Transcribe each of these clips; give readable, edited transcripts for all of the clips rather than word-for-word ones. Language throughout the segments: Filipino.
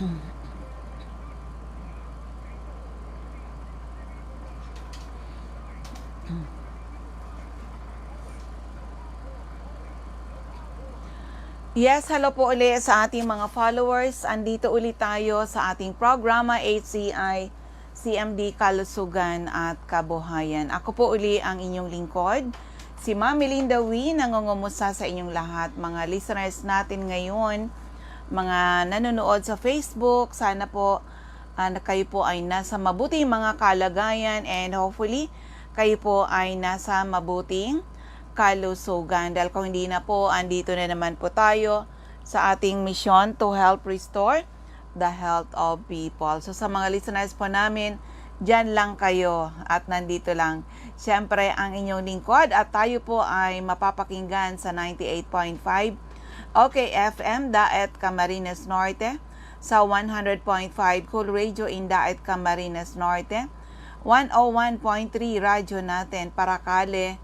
Yes, hello po ulit sa ating mga followers. Andito ulit tayo sa ating programa HCI CMD Kalusugan at Kabuhayan. Ako po uli ang inyong lingkod, si Ma'am Melinda Wee, nangungumusta sa inyong lahat, mga listeners natin ngayon, mga nanonood sa Facebook. Sana po kayo po ay nasa mabuting mga kalagayan and hopefully kayo po ay nasa mabuting kalusugan. Dahil kung hindi na po, andito na naman po tayo sa ating mission to help restore the health of people. So sa mga listeners po namin, dyan lang kayo at nandito lang. Siyempre ang inyong lingkod at tayo po ay mapapakinggan sa 98.5 OKFM Daet Camarines Norte, sa 100.5 Cool Radio in Daet Camarines Norte, 101.3 radyo natin Paracale,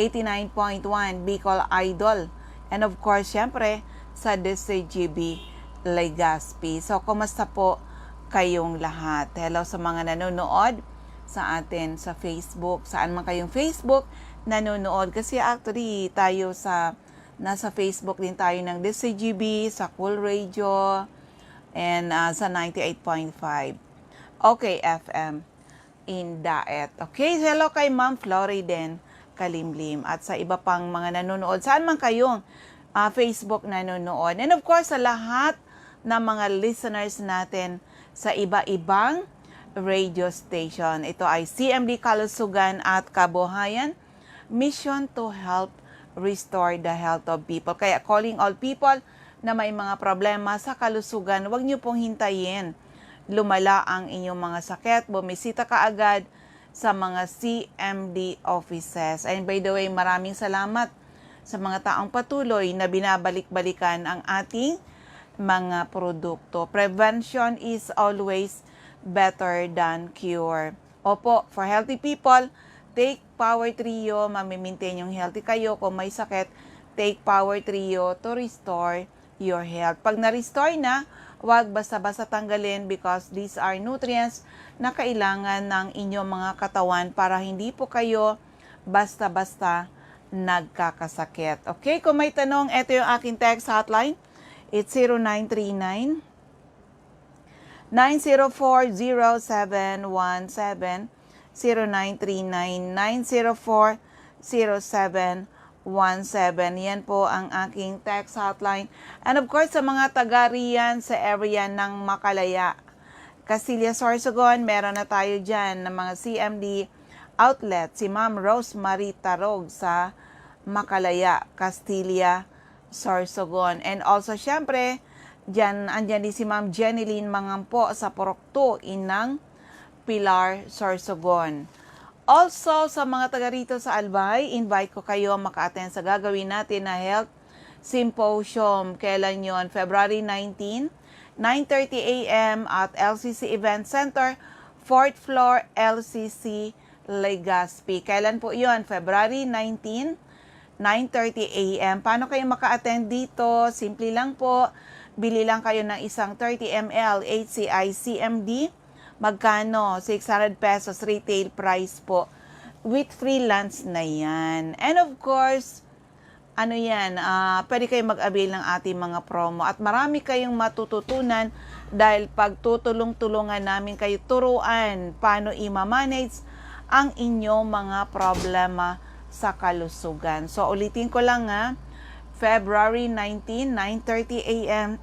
89.1 Bicol Idol, and of course, syempre, sa DCGB Legazpi. So, kumusta po kayong lahat? Hello sa mga nanonood sa atin sa Facebook. Saan man kayong Facebook nanonood? Kasi actually, tayo nasa Facebook din tayo ng DCGB, sa Cool Radio, and sa 98.5 Okay FM in Daet. Okay, hello kay Ma'am Floriden Kalimlim at sa iba pang mga nanonood. Saan man kayong Facebook nanonood. And of course, sa lahat ng mga listeners natin sa iba-ibang radio station. Ito ay CMD Kalusugan at Kabuhayan, mission to help restore the health of people. Kaya calling all people na may mga problema sa kalusugan, huwag niyo pong hintayin lumala ang inyong mga sakit. Bumisita ka agad sa mga CMD offices. And by the way, maraming salamat sa mga taong patuloy na binabalik-balikan ang ating mga produkto. Prevention is always better than cure. Opo, for healthy people, take Power Trio, mamimaintain yung healthy kayo. Kung may sakit, take Power Trio to restore your health. Pag na-restore na, huwag basta-basta tanggalin because these are nutrients na kailangan ng inyong mga katawan para hindi po kayo basta-basta nagkakasakit. Okay, kung may tanong, ito yung aking text hotline. It's 0939 904-0717, 0939-904-0717. Yan po ang aking text hotline. And of course, sa mga taga-riyan sa area ng Makalaya, Castilla, Sorsogon, meron na tayo dyan ng mga CMD outlet. Si Ma'am Rosemary Tarog sa Makalaya, Castilla, Sorsogon. And also, syempre, andyan din si Ma'am Jeneline Mangampo sa Porokto, Inang Pilar, Sorsogon. Also, sa mga taga rito sa Albay, invite ko kayo maka-attend sa gagawin natin na health symposium. Kailan yon? February 19, 9:30 a.m. at LCC Event Center, 4th floor, LCC Legazpi. Kailan po yon? February 19, 9:30 a.m. Paano kayo maka-attend dito? Simple lang po. Bili lang kayo ng isang 30 ml HCI CMD. Magkano? 600 pesos retail price po. With free lunch na yan. And of course, pwede kayong mag-avail ng ating mga promo. At marami kayong matututunan dahil pagtutulong-tulungan namin kayo turuan paano i-manage ang inyong mga problema sa kalusugan. So, ulitin ko lang February 19, 9:30 a.m.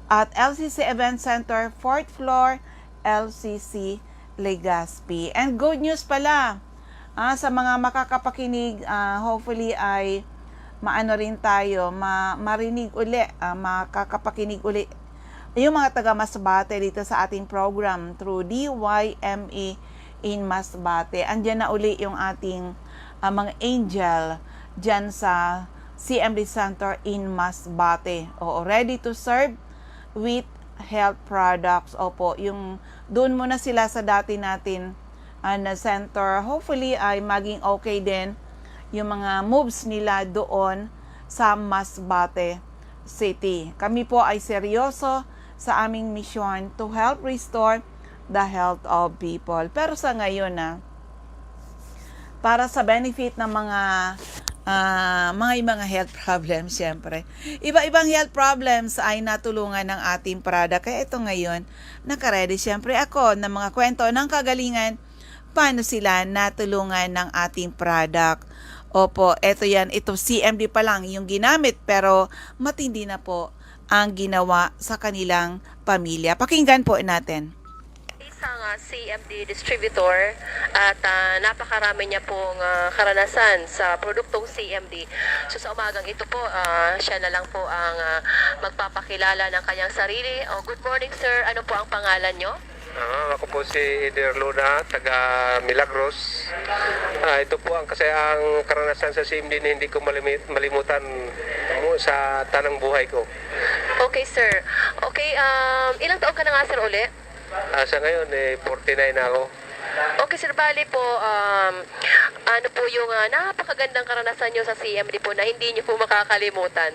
at LCC Event Center, 4th floor, LCC Legazpi. And good news pala, sa mga makakapakinig, hopefully ay rin tayo, marinig uli, makakapakinig uli yung mga taga Masbate dito sa ating program through DYME in Masbate. Andyan na uli yung ating mga angel dyan sa CMD Center in Masbate. Ready to serve with health products. Opo, yung doon muna sila sa dati natin na center. Hopefully ay maging okay din yung mga moves nila doon sa Masbate City. Kami po ay seryoso sa aming misyon to help restore the health of people. Pero sa ngayon para sa benefit ng mga health problems, syempre. Iba-ibang health problems ay natulungan ng ating product. Kaya ito ngayon, nakaredy syempre ako ng mga kwento ng kagalingan, paano sila natulungan ng ating product. Opo, ito CMD pa lang yung ginamit, pero matindi na po ang ginawa sa kanilang pamilya. Pakinggan po natin. Isang CMD distributor at napakarami niya pong karanasan sa produktong CMD. So sa umagang ito po, siya na lang po ang magpapakilala ng kanyang sarili. Good morning sir, ano po ang pangalan nyo? Ako po si Eder Luna, taga Milagros. Ito po ang karanasan sa CMD na hindi ko malimutan sa tanang buhay ko. Okay sir. Okay, ilang taon ka na nga sir uli? Sa ngayon, 49 na ako. Okay sir, bali po, ano po yung napakagandang karanasan nyo sa CMD po na hindi nyo po makakalimutan?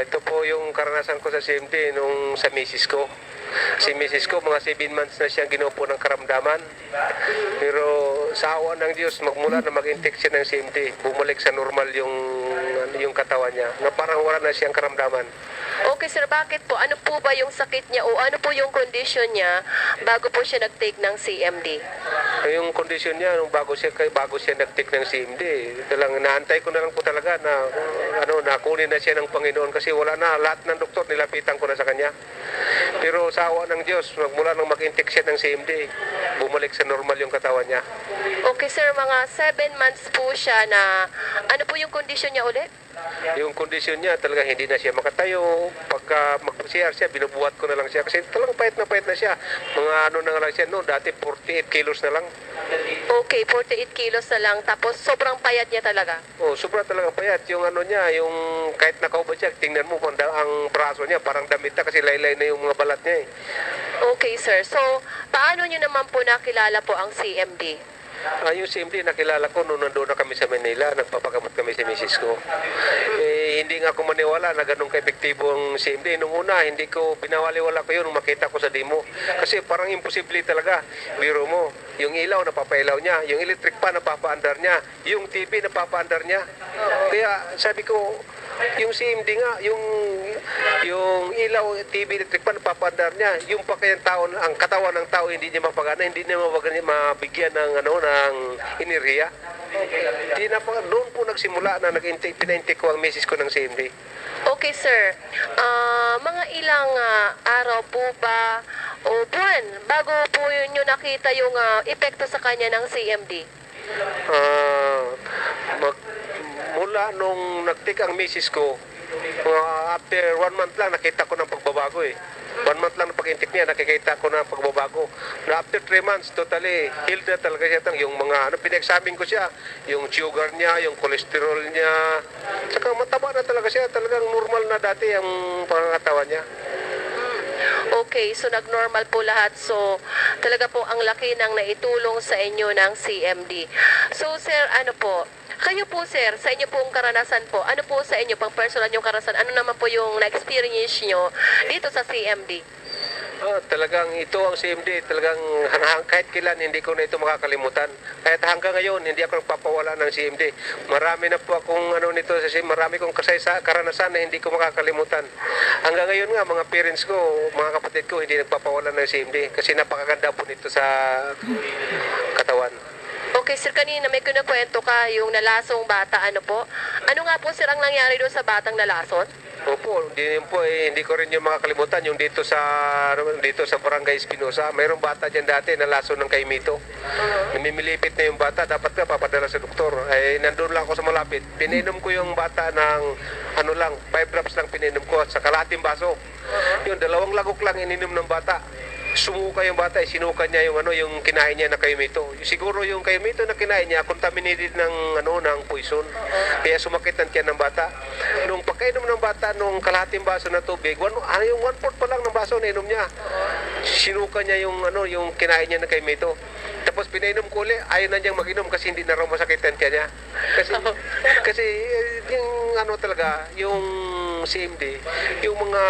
Ito po yung karanasan ko sa CMD nung sa misis ko. Si misis ko, mga 7 months na siyang ginupo ng karamdaman. Pero sa awa ng Diyos, magmula na mag-intake siya ng CMD, bumalik sa normal yung katawan niya, na parang wala na siyang karamdaman. Okay sir, bakit po? Ano po ba yung sakit niya o ano po yung condition niya bago po siya nag-take ng CMD? Yung kondisyon niya nung bago siya nag-take ng CMD, naantay ko na lang po talaga na nakunin na siya ng Panginoon kasi wala na, lahat ng doktor nilapitan ko na sa kanya. Pero sa awa ng Diyos, magmula nang mag-intake siya ng CMD, bumalik sa normal yung katawan niya. Okay sir, mga 7 months po siya na, ano po yung kondisyon niya ulit? Yung kondisyon niya talaga hindi na siya makatayo. Pagka mag-CR siya, binubuhat ko na lang siya kasi talagang payat na siya. Mga na lang siya, dati 48 kilos na lang. Okay, 48 kilos na lang. Tapos sobrang payat niya talaga. Sobrang talaga payat. Yung yung kahit nakauba siya, tingnan mo kung ang braso niya, parang damit na kasi laylay na yung mga balat niya Okay sir, so paano niyo naman po nakilala po ang CMD? Yung CMD, nakilala ko noong nandoon na kami sa Manila, nagpapagamot kami sa misis ko. Hindi nga ako maniwala na ganun ka-epektibo ang CMD. Nung una, hindi ko pinawaliwala ko yun nung makita ko sa demo. Kasi parang imposible talaga. Biro mo, yung ilaw napapailaw niya, yung electric pan napapaandar niya, yung TV napapaandar niya. Kaya sabi ko, yung CMD nga, yung ilaw, TV, electric pan, papadar niya, yung pakayang tao, ang katawan ng tao, hindi niya mapagana, hindi niya mabigyan ng, ng enerhiya. Doon po nagsimula na pina-intake ko ang message ko ng CMD. Okay sir, mga ilang araw po ba o buwan bago po nyo nakita yung epekto sa kanya ng CMD? Mula nung nag-take ang misis ko, after 1 month lang nakita ko ng pagbabago 1 month lang na pag-intake niya, nakikita ko na pagbabago. Na after 3 months, totally healed na talaga siya. Yung mga, pinag-examine ko siya, yung sugar niya, yung cholesterol niya. Saka mataba na talaga siya. Talagang normal na dati ang pangangatawan niya. Okay, so nag-normal po lahat. So, talaga po ang laki ng naitulong sa inyo ng CMD. So, sir, ano po? Kayo po, sir, sa inyo pong karanasan po, ano po sa inyo, pang personal yung karanasan, ano naman po yung na-experience nyo dito sa CMD? Talagang ito ang CMD, talagang kahit kailan hindi ko na ito makakalimutan. Kahit hanggang ngayon, hindi ako nagpapawala ng CMD. Marami na po akong nito sa CMD, marami kong karanasan na hindi ko makakalimutan. Hanggang ngayon nga, mga parents ko, mga kapatid ko, hindi nagpapawala ng CMD kasi napakaganda po nito sa katawan. Okay, sir, kanina may kinakwento ka yung nalasong bata, ano po? Ano nga po, sir, ang nangyari doon sa batang nalason? Opo, hindi ko rin yung makakalimutan yung dito sa Barangay Espinosa. Mayroong bata diyan dati nalason ng kaimito. Namimilipit na yung bata, dapat ka papadala sa doktor. Nandun lang ako sa malapit. Pininom ko yung bata ng 5 drops lang pininom ko sa kalahating baso. Yung 2 lagok lang ininom ng bata. Sumuka yung bata, sinuka niya yung kinain niya na kaimito. Siguro yung kaimito na kinain niya contaminated ng poison. Kaya sumakit ang tiyan ng bata. Nung pagkainom ng bata nung kalahating baso na tubig, yung 1/4 pa lang ng baso na inom niya. Sinuka niya yung kinain niya na kaimito. Tapos pinainom ko ulit, ayaw na niyang mag-inom kasi hindi na raw masakit ang tiyan niya. Kasi yung ano talaga, yung CMD, yung mga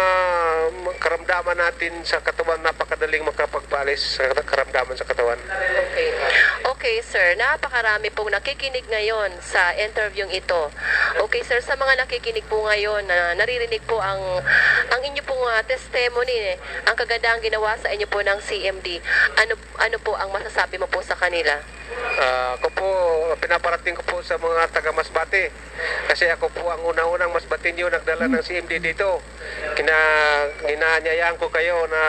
karamdaman natin sa katawan, napakadaling makapagpalis sa karamdaman sa katawan. Okay. Okay, sir. Napakarami pong nakikinig ngayon sa interviewing ito. Okay, sir. Sa mga nakikinig po ngayon na naririnig po ang inyo pong testimony, ang kagandahang ginawa sa inyo po ng CMD. Ano po ang masasabi mo po sa kanila? Ako po, pinaparating ko po sa mga taga Masbate. Kasi ako po ang unang-unang Masbateño nagdala ng CMD dito. Ginanyayaan ko kayo na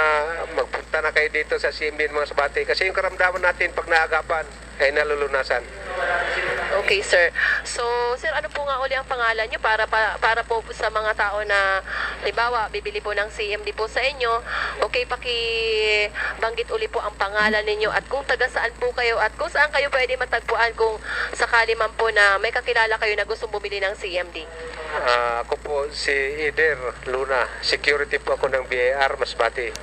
magpunta na kayo dito sa CMD ng Masbate. Kasi yung karamdaman natin pag naagapan ay nalulunasan. Okay, sir. So, sir, ano po nga uli ang pangalan nyo para po sa mga tao na, halimbawa, bibili po ng CMD po sa inyo. Okay, pakibanggit uli po ang pangalan ninyo at kung taga saan po kayo at kung saan kayo pwede matagpuan kung sakali man po na may kakilala kayo na gustong bumili ng CMD. Ako po si Ider Luna. Security po ako ng BAR Masbate.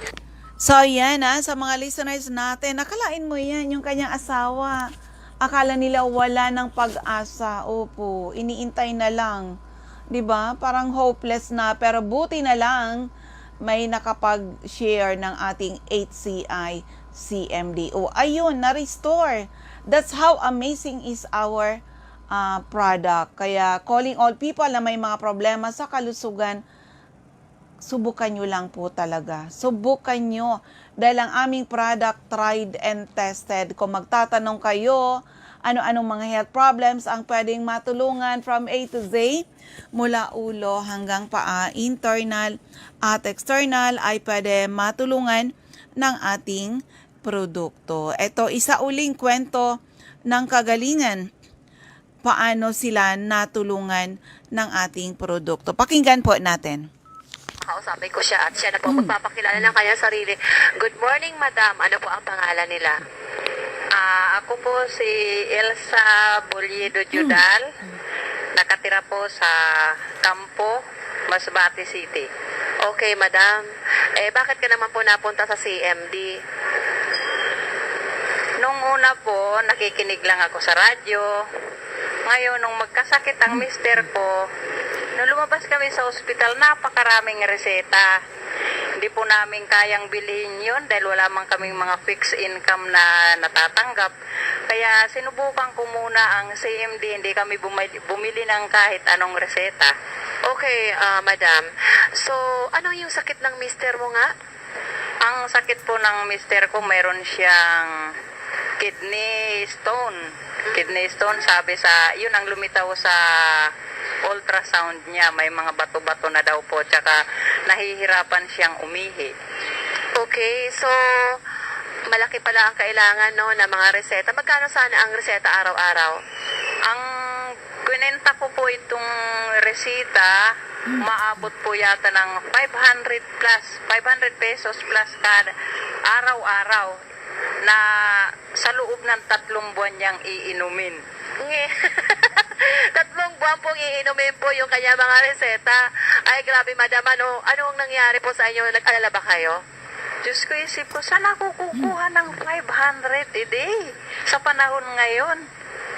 So yan sa mga listeners natin, nakalain mo yan, yung kanyang asawa. Akala nila wala ng pag-asa. Opo, iniintay na lang. 'Di ba? Parang hopeless na, pero buti na lang may nakapag-share ng ating HCI CMD. O ayun, na-restore. That's how amazing is our product. Kaya calling all people na may mga problema sa kalusugan, subukan nyo lang po talaga. Subukan nyo. Dahil ang aming product, tried and tested. Kung magtatanong kayo, ano-anong mga health problems ang pwedeng matulungan from A to Z, mula ulo hanggang paa, internal at external, ay pwede matulungan ng ating produkto. Ito, isa uling kwento ng kagalingan. Paano sila natulungan ng ating produkto. Pakinggan po natin. Kausapin ko siya at siya na po magpapakilala ng kanyang sarili. Good morning, madam. Ano po ang pangalan nila? Ako po si Elsa Boliedo Judal. Nakatira po sa Campo, Masbate City. Okay, madam. Bakit ka naman po napunta sa CMD? Nung una po, nakikinig lang ako sa radyo. Ngayon, nung magkasakit ang mister ko, nung lumabas kami sa ospital, napakaraming reseta. Hindi po namin kayang bilhin yun dahil wala man kaming mga fixed income na natatanggap. Kaya sinubukan ko muna ang CMD, hindi kami bumili ng kahit anong reseta. Okay, madam. So, ano yung sakit ng mister mo nga? Ang sakit po ng mister ko, meron siyang kidney stone. Kidney stone, sabi yun ang lumitaw sa ultrasound niya, may mga bato-bato na daw po, tsaka nahihirapan siyang umihi. Okay, so malaki pala ang kailangan ng mga reseta. Magkano sana ang reseta araw-araw? Ang kwenta ko po itong resita, maabot po yata ng 500 pesos plus kada araw-araw na sa loob ng 3 buwan niyang iinumin. 3 buwan pong iinumin po yung kanya mga reseta. Ay, grabe, madam. Anong nangyari po sa inyo? Nag-alala ba kayo? Diyos ko, isip ko, saan ako kukuha ng 500 a day sa panahon ngayon?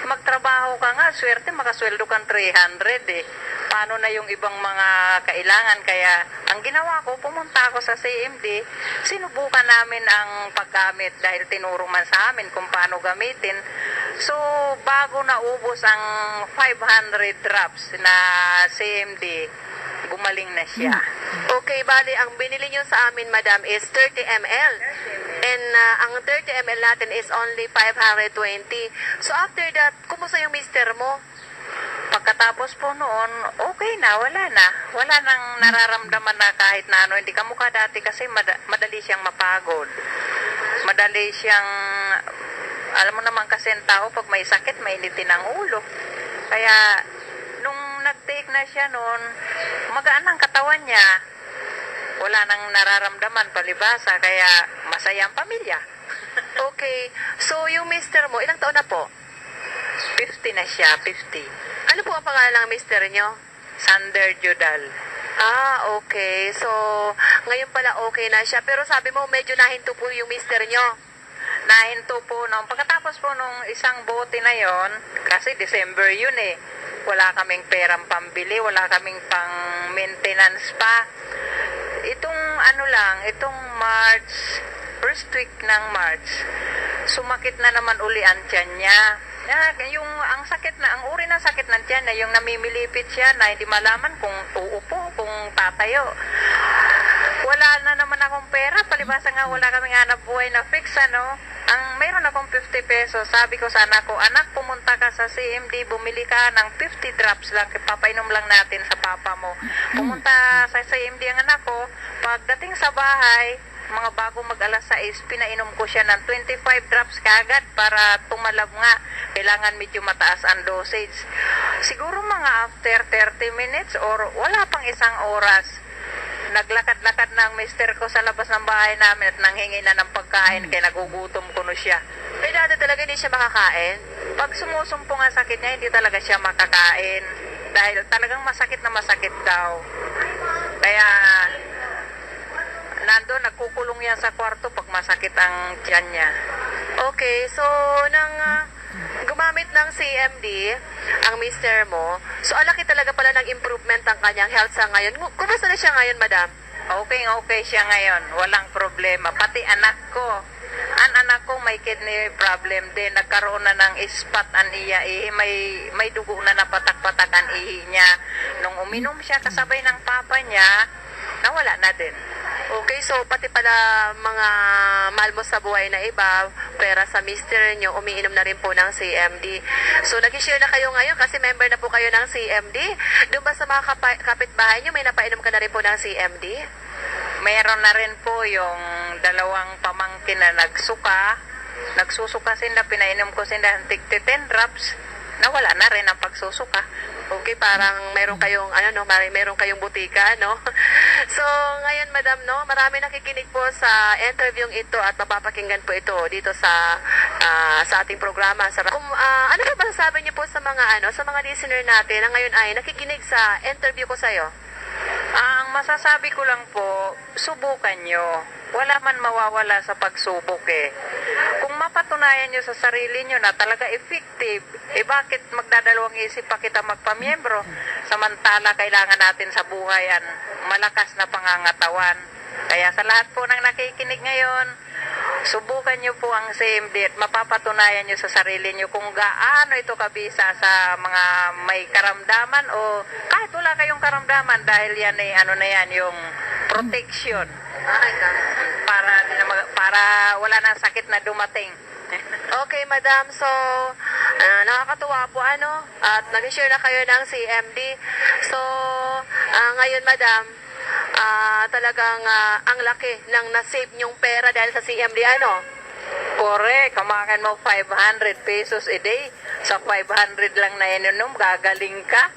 Magtrabaho ka nga, swerte, makasweldo kang 300 eh. Paano na yung ibang mga kailangan? Kaya ang ginawa ko, pumunta ako sa CMD, sinubukan namin ang paggamit dahil tinuro man sa amin kung paano gamitin. So, bago naubos ang 500 drops na CMD, gumaling na siya. Okay, bali, ang binili nyo sa amin, madam, is 30 ml. And ang 30 ml natin is only 520. So, after that, kumusta yung mister mo? Pagkatapos po noon, okay na, wala na. Wala nang nararamdaman na kahit na ano. Hindi ka mukha dati kasi madali siyang mapagod. Madali siyang, alam mo naman kasi ang tao pag may sakit, mainitin ang ulo. Kaya, nung nag-take na siya noon, magaan ang katawan niya. Wala nang nararamdaman, palibasa, kaya masaya ang pamilya. Okay, so yung mister mo, ilang taon na po? 50 na siya, 50. Ano po ang pangalan ng mister nyo? Sander Judal. Okay. So, ngayon pala okay na siya. Pero sabi mo, medyo nahinto po yung mister nyo. nahinto po nung pagkatapos po nung isang bote na yon, kasi December yun eh. Wala kaming perang pambili, wala kaming pang maintenance pa. Itong ano lang, itong March, first week ng March, sumakit na naman uli ang tiyan niya. Yung ang sakit na, ang uri ng sakit ng tiyan na yung namimilipit siya na hindi malaman kung uupo, kung tatayo. Wala na naman akong pera, palibasa nga wala kaming hanap buhay na fix, ano. Mayroon akong 50 pesos, sabi ko sa anak ko, anak, pumunta ka sa CMD, bumili ka ng 50 drops lang, papainom lang natin sa papa mo. Pumunta sa CMD ang anak ko, pagdating sa bahay, mga bago mag-alas 6, pinainom ko siya ng 25 drops kagad para tumalab nga. Kailangan medyo mataas ang dosage. Siguro mga after 30 minutes or wala pang isang oras, naglakad-lakad na ang mister ko sa labas ng bahay namin at nanghingi na ng pagkain kaya nagugutom ko na siya. Eh, dati talaga hindi siya makakain? Pag sumusumpong ang sakit niya, hindi talaga siya makakain. Dahil talagang masakit na masakit daw. Kaya nandun, nagkukulong yan sa kwarto pag masakit ang tiyan niya. Okay, so nang gumamit ng CMD ang mister mo, so alaki talaga pala ng improvement ang kanyang health sa ngayon. Kumusta na siya ngayon, madam? Okay siya ngayon. Walang problema. Pati anak ko. Ang anak ko may kidney problem din. Nagkaroon na ng spot ang iya. May dugo na napatak-patak ang ihi niya. Nung uminom siya kasabay ng papa niya, nawala na din. Okay, so pati pala mga malmos sa buhay na iba, pera sa mister nyo, umiinom na rin po ng CMD. So nag-share na kayo ngayon kasi member na po kayo ng CMD. Doon ba sa mga kapitbahay nyo, may napainom ka na rin po ng CMD? Mayroon na rin po yung dalawang pamangkin na nagsusuka sila, pinainom ko sila ng 10 drops, nawala na rin ang pagsusuka. Okay, parang meron kayong meron kayong butika, no? So, ngayon madam, no, marami nakikinig po sa interviewing ito at mapapakinggan po ito dito sa ating programa. Ano po masasabi niyo po sa mga sa mga listener natin na ngayon ay nakikinig sa interview ko sa iyo? Ang masasabi ko lang po, subukan nyo. Wala man mawawala sa pagsubok eh. Kung mapatunayan nyo sa sarili nyo na talaga effective, bakit magdadalawang isip pa kita magpamiyembro? Samantala, kailangan natin sa buhay ang malakas na pangangatawan. Kaya sa lahat po ng nakikinig ngayon, subukan nyo po ang CMD at mapapatunayan nyo sa sarili nyo kung gaano ito kabisa sa mga may karamdaman o kahit wala kayong karamdaman dahil yan yung protection para wala nang sakit na dumating. Okay, madam. So, nakakatuwa po at nag-share na kayo ng CMD. So, ngayon, madam, talagang ang laki ng na-save nyong pera dahil sa CMD, Correct, kamakan mo 500 pesos a day. Sa 500 lang na ininom, gagaling ka.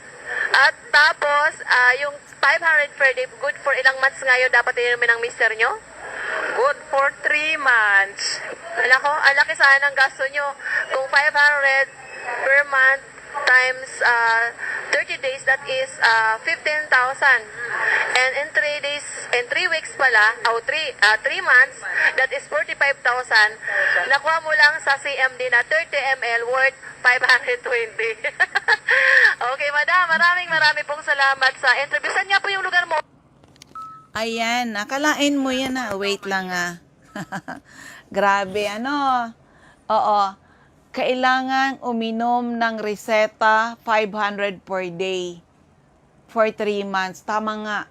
At tapos, yung 500 per day, good for ilang months ngayon dapat inumin ng mister nyo? Good for 3 months. Ang laki sana ng gasto nyo. Kung 500 per month times 30 days, that is 15,000. And in 3 days, in 3 weeks pala, 3 months, that is 45,000. Nakuha mo lang sa CMD na 30 ml worth 520. Okay, madam, maraming pong salamat sa interview. Saan nga po yung lugar mo? Ayan, nakalain mo yan Wait lang Grabe, Oo. Kailangan uminom ng reseta 500 per day for 3 months. Tama nga,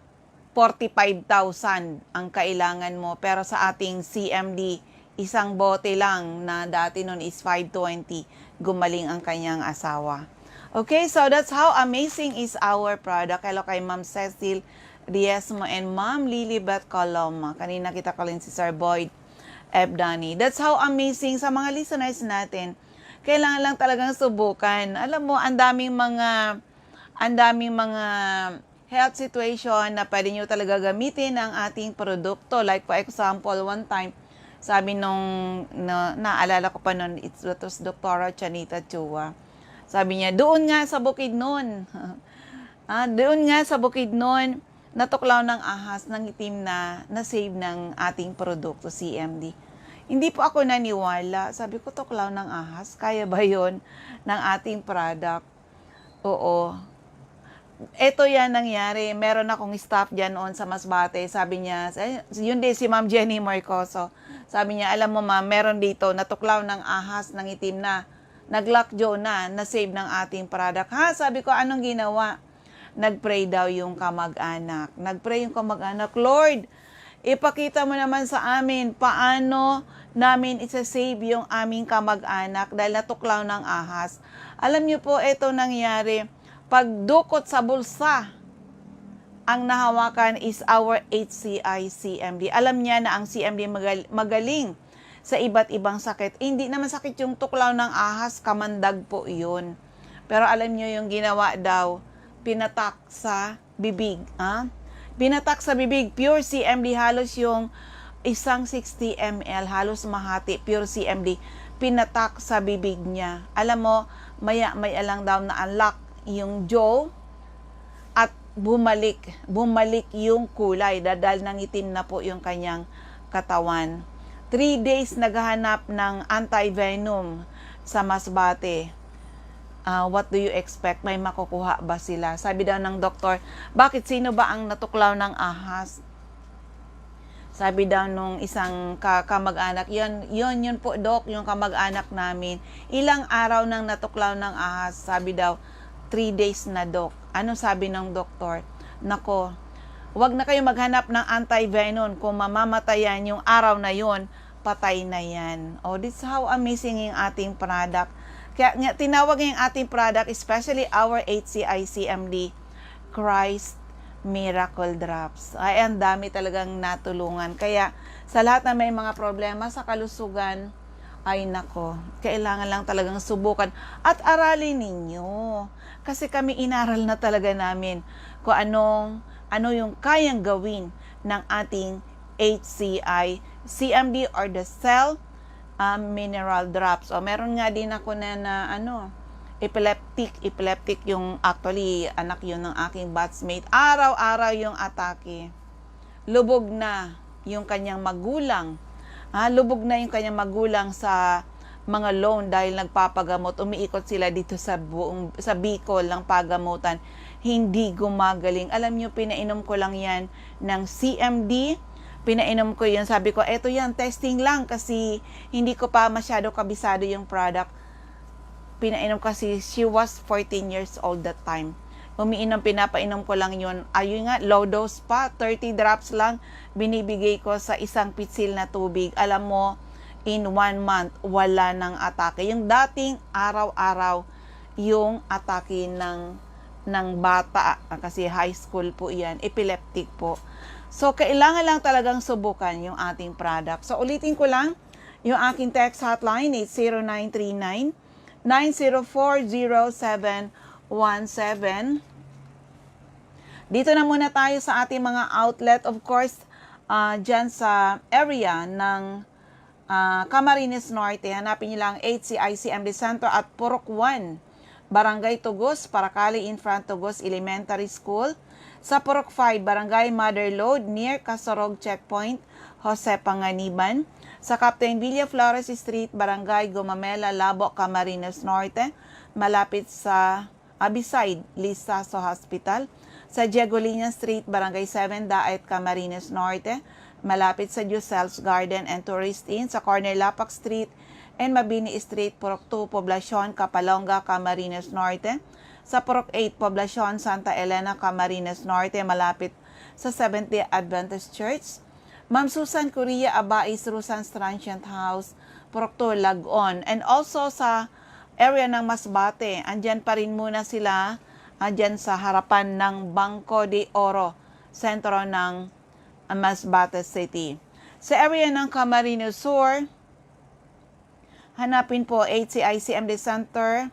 45,000 ang kailangan mo. Pero sa ating CMD, isang bote lang na dati nun is 520. Gumaling ang kanyang asawa. Okay, so that's how amazing is our product. Hello kay Ma'am Cecil Diezmo and Ma'am Lilibet Coloma. Kanina kita ko rin si Sir Boyd Ebdani. That's how amazing sa mga listeners natin. Kailangan lang talagang subukan. Alam mo, ang daming mga health situation na pwede nyo talaga gamitin ang ating produkto. Like for example, one time, sabi naalala ko pa nun, it was Dr. Chanita Chua. Sabi niya, doon nga sa Bukidnon. Doon nga sa Bukidnon, natuklaw ng ahas ng itim na save ng ating produkto, CMD. Hindi po ako naniwala. Sabi ko, tuklaw ng ahas. Kaya ba yon ng ating product? Oo. Ito yan nangyari. Meron akong staff dyan noon sa Masbate. Sabi niya, yun din si Ma'am Jenny Marcoso. Sabi niya, alam mo ma'am, meron dito natuklaw ng ahas ng itim na. Nag-lockjaw na save ng ating product. Ha? Sabi ko, anong ginawa? Nagpray daw yung kamag-anak. Nagpray yung kamag-anak, Lord, ipakita mo naman sa amin paano namin isa-save yung aming kamag-anak dahil natuklaw ng ahas. Alam niyo po, ito nangyari. Pagdukot sa bulsa, ang nahawakan is our HCI CMD. Alam niya na ang CMD magaling sa iba't ibang sakit. Hindi naman sakit yung tuklaw ng ahas, kamandag po yun. Pero alam niyo yung ginawa daw, pinatak sa bibig. Pinatak sa bibig, pure CMD, halos yung isang 60 ml, halos mahati, pure CMD, pinatak sa bibig niya. Alam mo, maya lang daw na unlock yung jaw at bumalik yung kulay, dahil nangitim na po yung kanyang katawan. 3 days naghahanap ng anti-venom sa Masbate. What do you expect? May makukuha ba sila? Sabi daw ng doktor, bakit sino ba ang natuklaw ng ahas? Sabi daw nung isang kamag-anak, yun po dok, yung kamag-anak namin. Ilang araw nang natuklaw ng ahas? Sabi daw, 3 days na dok. Ano sabi ng doktor? Nako, wag na kayo maghanap ng anti-venom. Kung mamamatayan yung araw na yun, patay na yan. Oh, this is how amazing yung ating product. Kaya nga, tinawag yung ating product, especially our HCI CMD, Christ Miracle Drops. Ay, ang dami talagang natulungan. Kaya, sa lahat na may mga problema sa kalusugan, ay nako, kailangan lang talagang subukan at aralin ninyo. Kasi kami inaral na talaga namin kung ano yung kayang gawin ng ating HCI CMD or the cell mineral drops. O meron nga din ako na epileptic yung actually anak yun ng aking batchmate. Araw-araw yung atake. Lubog na yung kanyang magulang. Lubog na yung kanyang magulang sa mga loan dahil nagpapagamot. Umiikot sila dito sa Bicol ng pagamutan. Hindi gumagaling. Alam nyo, pinainom ko lang yan ng CMD. Pinainom ko yun. Sabi ko, eto yan, testing lang kasi hindi ko pa masyado kabisado yung product. Pinainom kasi she was 14 years old that time. Pinapainom ko lang yun. Ayun nga, low dose pa, 30 drops lang, binibigay ko sa isang pitsil na tubig. Alam mo, in 1 month, wala nang atake. Yung dating araw-araw, yung atake ng bata, kasi high school po yan, epileptic po. So, kailangan lang talagang subukan yung ating product. So, ulitin ko lang, yung aking text hotline, 80939 9040717. Dito na muna tayo sa ating mga outlet. Of course, dyan sa area ng Camarines Norte, hanapin nyo lang HCI CMD Center at Purok 1, Barangay Tugos, Paracali in front Tugos Elementary School. Sa Purok 5, Barangay Mother Lode near Casorog Checkpoint, Jose Panganiban. Sa Captain Villa Flores Street, Barangay Gumamela, Labo, Camarines Norte, malapit sa beside Lisaso Hospital. Sa Diegolina Street, Barangay 7, Daet, Camarines Norte, malapit sa Giusel's Garden and Tourist Inn. Sa corner Lapak Street and Mabini Street, Purok 2, Poblacion, Capalonga, Camarines Norte. Sa Purok 8, Poblacion, Santa Elena, Camarines Norte, malapit sa Seventh-day Adventist Church. Ma'am Susan Correa Abais, Rusan's Transient House, Purok 2, Lagon. And also sa area ng Masbate, andyan pa rin muna sila, andyan sa harapan ng Banco de Oro, sentro ng Masbate City. Sa area ng Camarines Sur, hanapin po HCI CMD Center,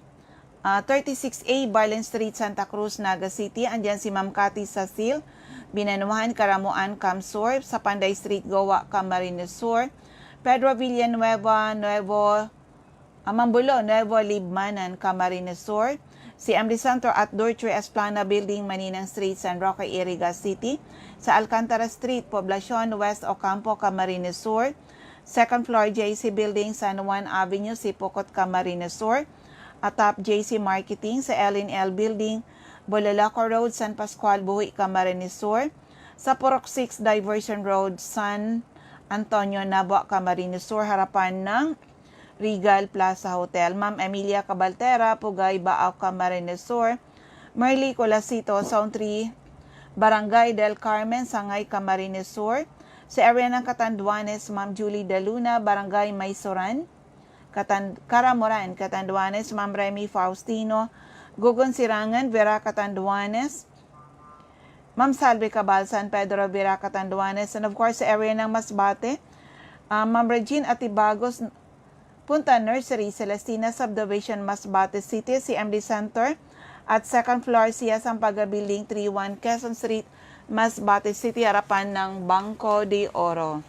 36A Barlen Street, Santa Cruz, Naga City. Andyan si Ma'am Cathy Sasil, Binanuhan, Karamuan, Camsur. Sa Panday Street, Goa, Camarines Sur. Pedro Villanueva, Mambulo, Nuevo Libmanan, Camarines Sur. CMD Center at Dortre Esplana Building, Maninang Street, San Roque, Iriga City. Sa Alcantara Street, Poblacion, West Ocampo, Camarines Sur. Second floor, JC Building, San Juan Avenue, Sipocot, Camarines Sur. Atop, JC Marketing sa LNL Building, Bolalaco Road, San Pascual, Buhi, Camarines Sur. Sa Purok 6 Diversion Road, San Antonio, Nabua, Camarines Sur, harapan ng Regal Plaza Hotel. Ma'am Emilia Cabaltera, Pugay, Baaw, Camarines Sur. Merly Colasito, Zone 3, Barangay del Carmen, Sangay, Camarines Sur. Sa area ng Catanduanes, Ma'am Julie Daluna, Barangay Maysoran, Caramoran, Catanduanes, Ma'am Remy Faustino, Gugon Sirangan, Vera Catanduanes, Ma'am Salve Cabal, San Pedro, Vera Catanduanes, and of course sa area ng Masbate, Ma'am Regine Atibagos, Punta Nursery, Celestina Subdivision, Masbate City, CMD Center, at second floor siya Sampaga Building 31, Quezon Street, Masbate City, harapan ng Bangko de Oro.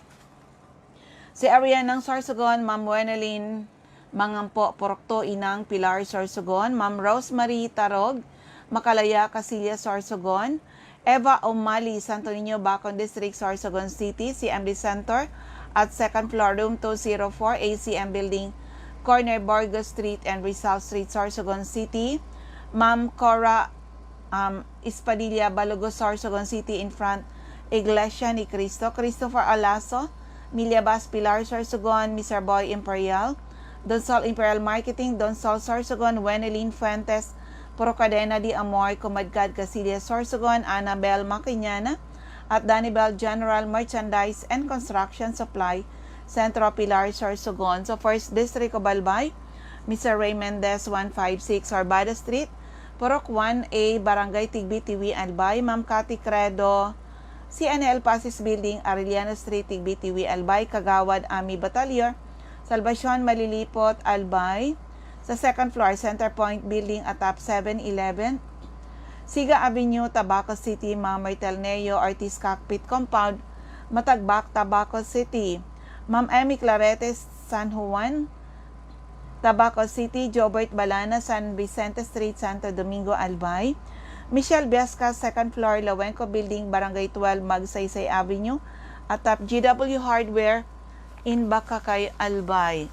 Sa area ng Sorsogon, Ma'am Wenelin Mangampo, Porokto, Inang, Pilar, Sorsogon, Ma'am Rosemary Tarog, Makalaya, Casillas, Sorsogon, Eva O'Malley, Santo Niño, Bacon District, Sorsogon City, CMD Center, at second floor, room 204, ACM Building, corner Borgo Street and Rizal Street, Sorsogon City. Ma'am Cora Espadilla, Balogo, Sorsogon City, in front Iglesia ni Cristo. Christopher Alaso, Milyabas, Pilar, Sorsogon, Mr. Boy Imperial, Donsol Imperial Marketing, Donsol, Sorsogon, Wenelin Fuentes, Procadena di Amor, Kumadkad, Casillas, Sorsogon, Annabel Maquiñana, at Danibel General Merchandise and Construction Supply, Centro Pilar, Sorsogon. So, First District of Albay, Mr. Ray Mendez, 156 Orbada Street, Purok 1A, Barangay Tigbi, Tiwi, Albay. Ma'am Cathy Credo, CNL Pasis Building, Arellano Street, Tigbi, Tiwi, Albay. Kagawad, Ami Batalyor, Salvacion, Malilipot, Albay. Sa second floor, Center Point Building, atop 7-Eleven. Siga Avenue, Tabaco City, Ma'am Martel Neo, Ortiz Cockpit Compound, Matagbak, Tabaco City. Ma'am Emmy Claretes, San Juan, Tabaco City, Jobert Balana, San Vicente Street, Santo Domingo, Albay. Michelle Biasca, second floor, Lawenco Building, Barangay 12, Magsaysay Avenue, atop GW Hardware, in Bacacay, Albay.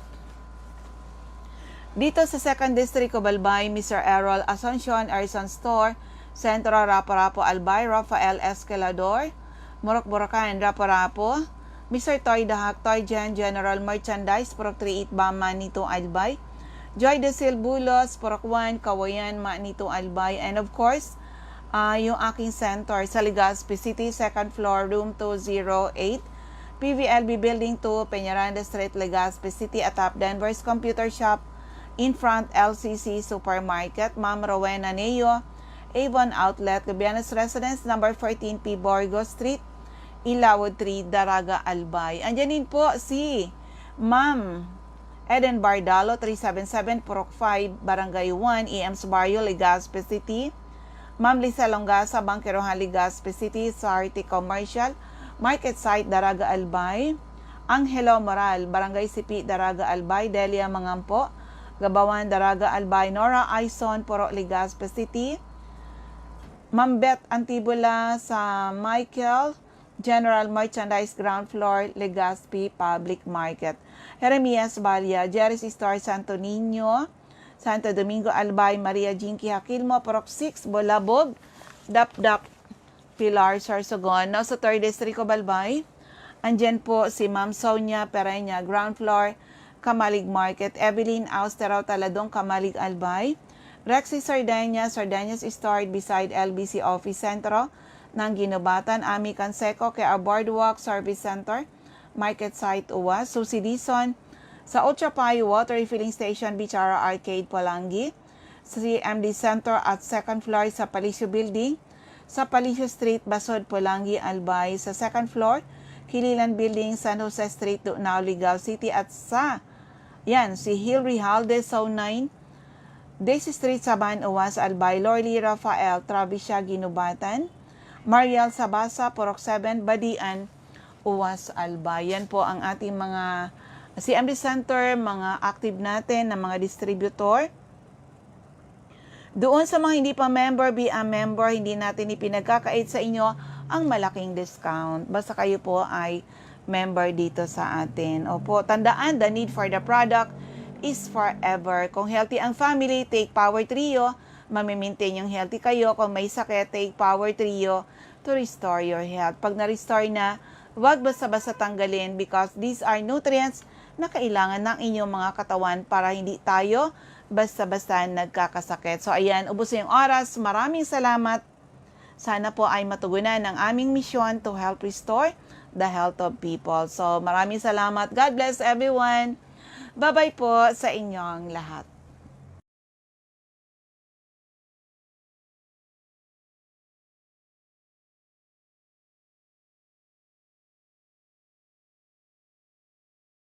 Dito sa second district of Albay, Mr. Errol Asuncion, Arson Store, Centro, Rapo-Rapo, Albay. Rafael Escalador, Morok Borocan, Rapo-Rapo. Mr. Toy Dahak, Toy Gen, General Merchandise, Purok 38, Bama, Manito, Albay. Joy de Silbulos, Purok 1, Kawayan, Manito, Albay. And of course, yung aking center sa Legazpi City, second floor, room 208, PVLB Building 2, Peñaranda Street, Legazpi City, atop Denver's Computer Shop, in front LCC Supermarket. Ma'am Rowena Neo, Avon Outlet, Gabianas Residence, number 14P, Borgo Street, Ilawod 3, Daraga, Albay. Andyanin po si Ma'am Eden Bardalo, 377, Purok 5, Barangay 1, EMS Barrio, Legazpi City. Ma'am Lisa Longasa, Bangkerohan, Legazpi City, Sarte Commercial, Market Site, Daraga, Albay. Angelo Moral, Barangay Sipi, Daraga, Albay. Delia Mangampo, Gabawan, Daraga, Albay. Nora Aison, Purok, Legazpi City. Ma'am Beth Antibula sa Michael General Merchandise, ground floor, Legazpi Public Market. Jeremias Balia, Jerry's Store, Santo Niño, Santo Domingo, Albay. Maria Jinky Hakilmo, Purok 6, Bolabog, Dap-Dap, Pilar, Sorsogon. Now sa 3rd District of Albay, andyan po si Ma'am Sonia Pereña, ground floor, Kamalig Market. Evelyn Austerao Taladong, Kamalig, Albay. Rexy Sardinia, Sardiania's Store beside LBC Office Centro ng Ginubatan. Ami Canseco, kaya Boardwalk Service Center, Market Site, Uwas. Susie Dison, sa Ochapayo Water Refilling Station, Bichara Arcade, Palangi. CMD Center at second floor sa Palicio Building, sa Palicio Street, Basod, Palangi, Albay. Sa second floor, Kililan Building, San Jose Street, Dunao, Ligao City. At sa, si Hilary Halde, Zone 9, Daisy Street, Saban, Uwas, Albay. Lorly Rafael, Travisya, Ginubatan. Mariel Sabasa, Purok 7, Badian, Uwas, Albay. Yan po ang ating mga CMD Center, mga active natin na mga distributor. Doon sa mga hindi pa member, be a member, hindi natin ipinagkakait sa inyo ang malaking discount. Basta kayo po ay member dito sa atin. Opo, tandaan, the need for the product is forever. Kung healthy ang family, take Power Trio. Mamimaintain yung healthy kayo. Kung may sakit, take Power Trio to restore your health. Pag na-restore na, huwag basta-basta tanggalin because these are nutrients na kailangan ng inyong mga katawan para hindi tayo basta-basta nagkakasakit. So ayan, ubos na yung oras. Maraming salamat. Sana po ay matugunan ng aming misyon to help restore the health of people. So maraming salamat. God bless everyone. Bye-bye po sa inyong lahat.